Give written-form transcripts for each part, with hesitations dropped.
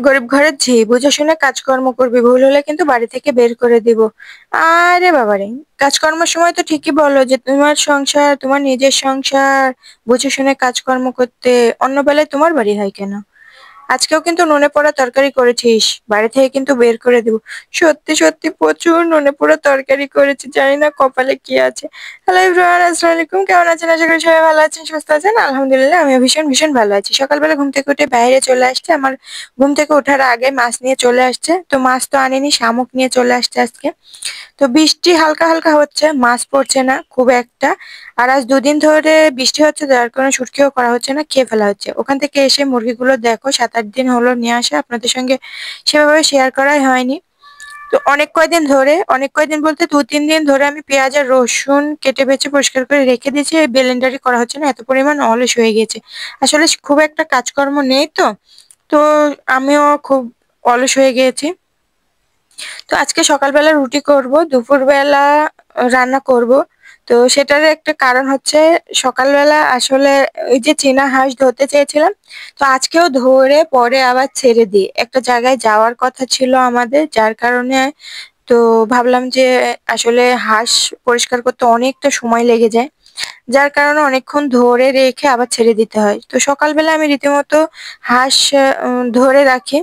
গরিব ঘরের ঝি, বুঝে শুনে কাজকর্ম করবি, ভুল হলে কিন্তু বাড়ি থেকে বের করে দিব। আরে বাবারে, কাজকর্মের সময় তো ঠিকই বলো যে তোমার সংসার, তোমার নিজের সংসার, বুঝে শুনে কাজকর্ম করতে। অন্য বেলায় তোমার বাড়ি হয় কেন? আজকেও কিন্তু নুনে পোড়া তরকারি করেছিস, বাড়ি থেকে কিন্তু বের করে দিব। সত্যি সত্যি প্রচুর নুনে পোড়া তরকারি করেছি, জানি না কপালে কি আছে। হ্যালো এভরিওয়ান, আসসালামু আলাইকুম। কেমন আছেন? আশা করি সবাই ভালো আছেন, সুস্থ আছেন। আলহামদুলিল্লাহ আমিও ভীষণ ভীষণ ভালো আছি। সকালবেলা ঘুম থেকে উঠে বাইরে চলে আসছে, আমার ঘুম থেকে ওঠার আগে মাছ নিয়ে চলে আসছে। তো মাছ তো আনেনি, শামুক নিয়ে চলে আসছে আজকে। তো বৃষ্টি হালকা হালকা হচ্ছে, মাছ পড়ছে না খুব একটা। আর আজ দুদিন ধরে বৃষ্টি হচ্ছে, যার কারণে শুটকিও করা হচ্ছে না, খেয়ে ফেলা হচ্ছে। ওখান থেকে এসে মুরগিগুলো দেখো 7-8 দিন হলো নিয়ে আসা, আপনাদের সঙ্গে সেভাবে শেয়ার করাই হয়নি। তো অনেক কয়দিন বলতে 2-3 দিন ধরে আমি পেঁয়াজ আর রসুন কেটে বেছে পরিষ্কার করে রেখে দিয়েছি, ব্লেন্ডারই করা হচ্ছে না, এত পরিমাণ অলস হয়ে গেছে। আসলে খুব একটা কাজকর্ম নেই তো। তো আমিও খুব অলস হয়ে গিয়েছি। তো আজকে সকালবেলা রুটি করব, দুপুরবেলা রান্না করব। তো সেটার একটা কারণ হচ্ছে, সকালবেলা আসলে ওই যে চীনা হাঁস ধরতে চেয়েছিলাম, তো আজকেও ধরে পরে আবার ছেড়ে দিই। একটা জায়গায় যাওয়ার কথা ছিল আমাদের, যার কারণে তো ভাবলাম যে আসলে হাঁস পরিষ্কার করতে অনেকটা সময় লেগে যায়, যার কারণে অনেকক্ষণ ধরে রেখে আবার ছেড়ে দিতে হয়। তো সকালবেলা আমি রীতিমতো হাঁস ধরে রাখি।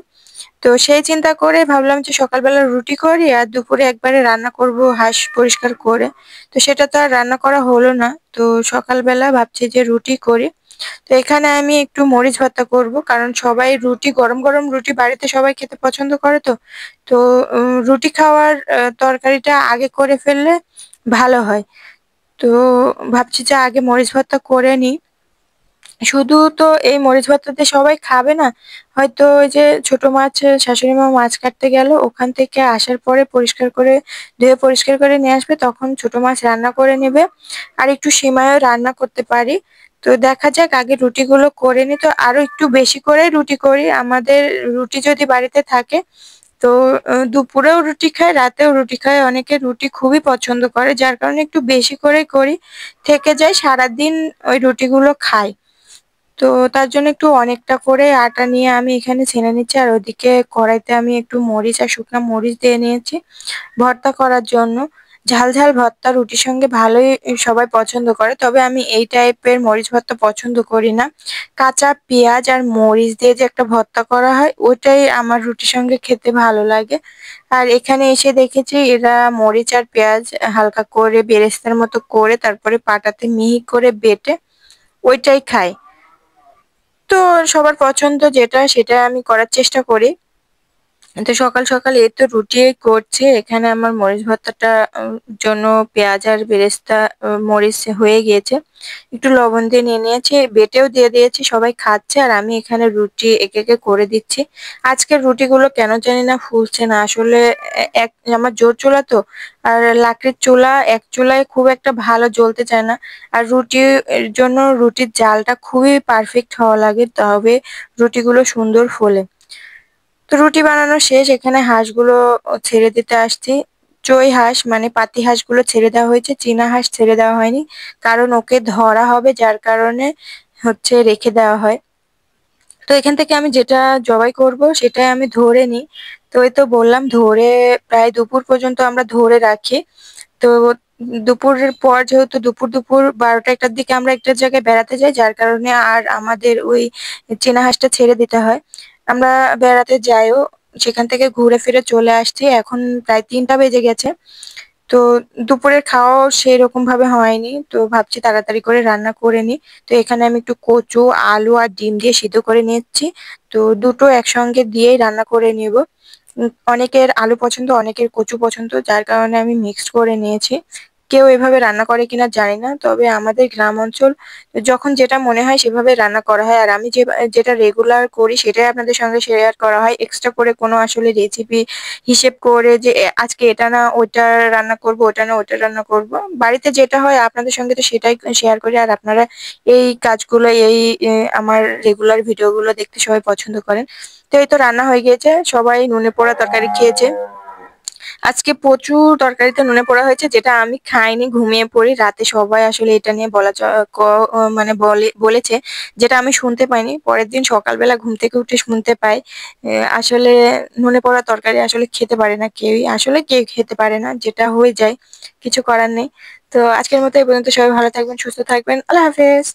তো সেই চিন্তা করে ভাবলাম যে সকালবেলা রুটি করি আর দুপুরে একবারে রান্না করব হাঁস পরিষ্কার করে। তো সেটা তো আর রান্না করা হলো না। তো সকালবেলা ভাবছি যে রুটি করি। তো এখানে আমি একটু মরিচ ভর্তা করব, কারণ সবাই রুটি, গরম গরম রুটি বাড়িতে সবাই খেতে পছন্দ করে। তো তো রুটি খাওয়ার তরকারিটা আগে করে ফেললে ভালো হয়। তো ভাবছি যে আগে মরিচ ভর্তা করে নিই। শুধু তো এই মরিচ ভর্তাতে সবাই খাবে না। হয়তো ওই যে ছোট মাছ, শাশুড়ি মা মাছ কাটতে গেল, ওখান থেকে আসার পরে পরিষ্কার করে ধুয়ে পরিষ্কার করে নিয়ে আসবে, তখন ছোট মাছ রান্না করে নেবে। আর একটু সিমাইও রান্না করতে পারি। তো দেখা যাক, আগে রুটিগুলো করে নি। তো আরো একটু বেশি করে রুটি করি, আমাদের রুটি যদি বাড়িতে থাকে তো দুপুরেও রুটি খায়, রাতেও রুটি খায়। অনেকে রুটি খুবই পছন্দ করে, যার কারণে একটু বেশি করেই করি। থেকে যায় সারাদিন ওই রুটিগুলো খাই। তো তার জন্য একটু অনেকটা করে আটা নিয়ে আমি এখানে ছেনে নিচ্ছি, আর ওদিকে কড়াইতে আমি একটু মরিচ আর শুকনো মরিচ দিয়ে নিয়েছি ভর্তা করার জন্য। ঝাল ঝাল ভর্তা রুটির সঙ্গে ভালোই সবাই পছন্দ করে, তবে আমি এই টাইপের মরিচ ভর্তা পছন্দ করি না। কাঁচা পেঁয়াজ আর মরিচ দিয়ে যে একটা ভর্তা করা হয়, ওটাই আমার রুটির সঙ্গে খেতে ভালো লাগে। আর এখানে এসে দেখেছি এরা মরিচ আর পেঁয়াজ হালকা করে বেরেস্তার মতো করে তারপরে পাটাতে মিহি করে বেটে ওইটাই খায়। তো সবার পছন্দ যেটা সেটা আমি করার চেষ্টা করি। তো সকাল সকাল এই তো রুটি করছে, এখানে আমার মরিচ ভর্তাটা জন্য পেঁয়াজ আর বেরেস্তা মরিচ হয়ে গিয়েছে। একটু লবণ দিয়ে নিয়ে নিয়েছি, বেটেও দিয়ে দিয়েছি, সবাই খাচ্ছে আর আমি এখানে রুটি একে একে করে দিচ্ছি। আজকের রুটিগুলো কেন জানি না ফুলছে না আসলে। এক, আমার জোর চুলা তো, আর লাকড়ির চুলা, এক চুলায় খুব একটা ভালো জ্বলতে চায় না। আর রুটির জন্য রুটির জালটা খুবই পারফেক্ট হওয়া লাগে, তবে রুটিগুলো সুন্দর ফোলে। তো রুটি বানানো শেষ, এখানে হাঁসগুলো ছেড়ে দিতে আসছি। চই হাঁস মানে পাতি হাঁসগুলো ছেড়ে দেওয়া হয়েছে, চীনা হাঁস ছেড়ে দেওয়া হয়নি, কারণ ওকে ধরা হবে, যার কারণে হচ্ছে রেখে দেওয়া হয়। তো এখান থেকে আমি যেটা জবাই করব সেটাই আমি ধরে নিই। তো এই তো বললাম, ধরে প্রায় দুপুর পর্যন্ত আমরা ধরে রাখি। তো দুপুরের পর যেহেতু দুপুর দুপুর 12টা 1টার দিকে আমরা একটা জায়গায় বেড়াতে যাই, যার কারণে আর আমাদের ওই চীনা হাঁসটা ছেড়ে দিতে হয়। আমরা বেড়াতে যাইও, সেখান থেকে ঘুরে ফিরে চলে আসছি, এখন প্রায় 3টা বেজে গেছে। তো দুপুরের খাওয়াও সেরকম ভাবে হয়নি, তো ভাবছি তাড়াতাড়ি করে রান্না করে নিই। তো এখানে আমি একটু কচু, আলু আর ডিম দিয়ে সিদ্ধ করে নিচ্ছি। তো দুটো একসঙ্গে দিয়েই রান্না করে নিব। অনেকের আলু পছন্দ, অনেকের কচু পছন্দ, যার কারণে আমি মিক্সড করে নিয়েছি। কেউ এভাবে রান্না করে কিনা জানি না, তবে আমাদের গ্রাম অঞ্চল যখন যেটা মনে হয় সেভাবে রান্না করা হয়। আর আমি যেটা রেগুলার করি সেটাই আপনাদের সঙ্গে শেয়ার করা হয়। এক্সট্রা করে কোনো আসলে রেসিপি হিসেব করে যে আজকে এটা না ওইটা রান্না করব, ওটা না ওইটা রান্না করব, বাড়িতে যেটা হয় আপনাদের সঙ্গে তো সেটাই শেয়ার করি। আর আপনারা এই কাজগুলো, এই আমার রেগুলার ভিডিওগুলো দেখতে সবাই পছন্দ করেন। তো এই তো রান্না হয়ে গিয়েছে, সবাই নুনে পোড়া তরকারি খেয়েছে। আজকে প্রচুর তরকারিতে নুনে পোড়া হয়েছে, যেটা আমি খাইনি, ঘুমিয়ে পড়ি। রাতে সবাই আসলে এটা নিয়ে বলা মানে বলেছে, যেটা আমি শুনতে পাইনি। পরের দিন সকালবেলা ঘুম থেকে উঠে শুনতে পাই। আসলে নুনে পোড়া তরকারি আসলে খেতে পারে না কেউই। আসলে কেউ খেতে পারে না। যেটা হয়ে যায়, কিছু করার নেই। তো আজকের মতো এই পর্যন্ত। সবাই ভালো থাকবেন, সুস্থ থাকবেন। আল্লাহ হাফেজ।